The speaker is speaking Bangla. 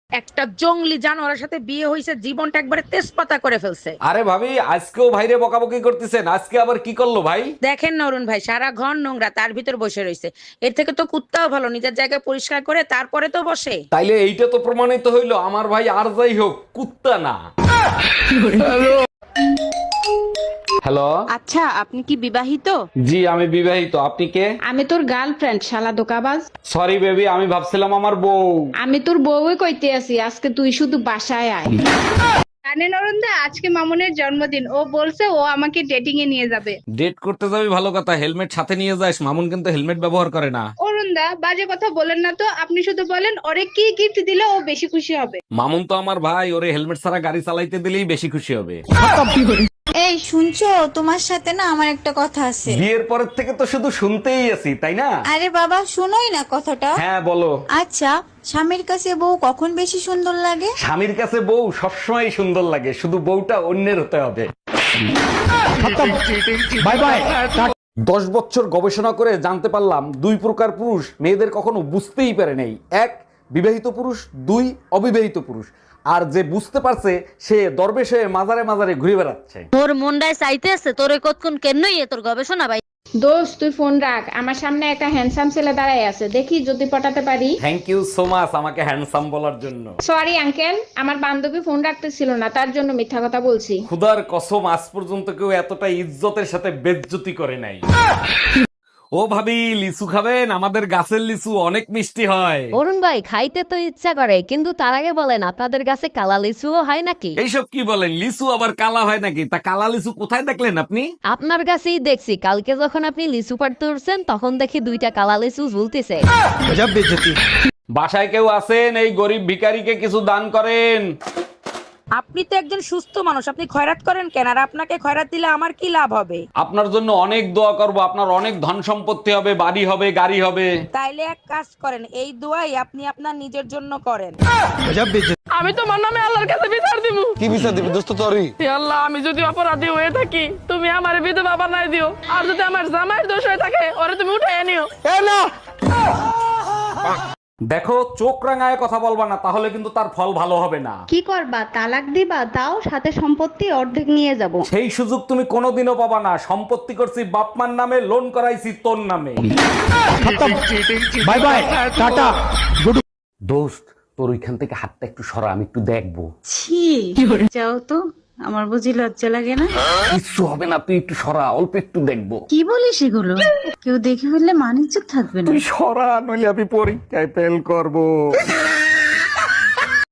একটা জংলি জানোয়ারের সাথে বিয়ে হয়েছে, জীবনটা একবারে তেজপাতা করে ফেলছে। আরে ভাবি, আজকেও ভাইরে বকাবকি করতেছেন, আজকে আবার কি করলো ভাই? দেখেন না অরুণ ভাই, সারা ঘর নোংরা, তার ভিতর বসে রয়েছে। এর থেকে তো কুত্তাও ভালো, নিজের জায়গায় পরিষ্কার করে তারপরে তো বসে। তাইলে এইটা তো প্রমাণিত হইলো আমার ভাই আর যাই হোক কুত্তা না। হ্যালো। আচ্ছা, আপনি কি বিবাহিত? জি আমি বিবাহিত, আপনি কে? আমি তোর গার্লফ্রেন্ড, শালা দোকাবাজ। সরি বেবি, আমি ভাবছিলাম আমার বউ। আমি তোর বউই কইতে আছি, আজকে তুই শুধু বাসায় আয়। জানেন অরুণদা, আজকে মামুনের জন্মদিন। ও বলছে ও আমাকে ডেটিং এ নিয়ে যাবে। ডেট করতে যাবি ভালো কথা, হেলমেট সাথে নিয়ে যাস। মামুন কিন্তু হেলমেট ব্যবহার করে না। অরুণদা, বাজে কথা বলেন না তো। আপনি শুধু বলেন ওরে কি গিফট দিলে ও বেশি খুশি হবে। মামুন তো আমার ভাই, ওরে হেলমেট ছাড়া গাড়ি চালাইতে দিলেই বেশি খুশি হবে। এই শুনছো, তোমার সাথে না আমার একটা কথা আছে। বিয়ের পরের থেকে তো শুধু শুনতেই আছি, তাই না? আরে বাবা, শোনোই না কথাটা। হ্যাঁ বলো। আচ্ছা, স্বামীর কাছে বউ কখন বেশি সুন্দর লাগে? স্বামীর কাছে বউ সবসময় সুন্দর লাগে, শুধু বউটা অন্যের হতে হবে। Bye bye. 10 বছর গবেষণা করে জানতে পারলাম 2 প্রকার পুরুষ মেয়েদের কখনো বুঝতেই পারে নাই। 1 বিবাহিত পুরুষ, 2 অবিবাহিত পুরুষ। আর যে বুঝতে পারছে সে দরবেশ হয়ে মাজারে মাজারে ঘুরে বেড়াচ্ছে। তোর মনটায় চাইতে আছে তোরে কতক্ষণ কেনই তোর গবেষণা ভাই। দোস্ত, তুই ফোন রাখ, আমার সামনে একটা হ্যান্ডসাম ছেলে দাঁড়ায় আছে, দেখি যদি পটাতে পারি। থ্যাংক ইউ সো মাচ আমাকে হ্যান্ডসাম বলার জন্য। সরি আঙ্কেল, আমার বান্ধবী ফোন রাখতেছিল না, তার জন্য মিথ্যা কথা বলছি। খুদার কসম, আজ পর্যন্ত কেউ এতটা ইজ্জতের সাথে বেজ্জতি করে নাই। ও ভাবি, লিচু খাবেন? আমাদের গাছের লিচু অনেক মিষ্টি হয়। অরুণ ভাই, খাইতে তো ইচ্ছা করে, কিন্তু তার আগে বলেন আপনাদের কাছে কালা লিচুও হয় নাকি? এইসব কি বলেন, লিচু আবার কালা হয় নাকি? তা কালা লিচু কোথায় দেখলেন আপনি? আপনার কাছেই দেখছি, কালকে যখন আপনি লিচু পাড়তে উঠছেন তখন দেখি 2টা কালা লিচু ঝুলতেছে। বাসায় কেউ আছেন? এই গরিব ভিখারিকে কিছু দান করেন। আপনি তো একজন সুস্থ মানুষ, আপনি খয়রাত করেন কেন? আর আপনাকে খয়রাত দিলে আমার কি লাভ হবে? আপনার জন্য অনেক দোয়া করব, আপনার অনেক ধন সম্পত্তি হবে, বাড়ি হবে, গাড়ি হবে। তাইলে এক কাজ করেন, এই দোয়াই আপনি আপনার নিজের জন্য করেন। আমি তোমার নামে আল্লাহর কাছে বিচার দিব। কি বিচার দিবি দোস্ত তোরই? হে আল্লাহ, আমি যদি অপরাধী হয়ে থাকি তুমি আমার বিধবা বানাই দিও, আর যদি আমার জামাইয়ের দোষ হয়ে থাকে ওরে তুমি উঠাই নিও। এ না, দেখো, চোখ রাঙায় কথা বলবা না, তাহলে কিন্তু তার ফল ভালো হবে না। কি করবা? তালাক দিবা? তাও সাথে সম্পত্তি অর্ধেক নিয়ে যাব। সেই সুযোগ তুমি কোনোদিনও পাবা না। সম্পত্তি করছি বাপমার নামে, লোন করাইছি তোর নামে। Bye bye, tata. দোস্ত, তোর ওইখান থেকে হাতটা একটু সরা, আমি একটু দেখবো। ছি, যাও তো, আমার বুঝি লজ্জা লাগে না? কিচ্ছু হবে না, তুই একটু সরা, অল্প একটু দেখবো। কি বলিস এগুলো? কেউ দেখে ফেললে মানিজ্য থাকবে না। তুই সরা, নইলে আমি পরীক্ষায় ফেল করবো।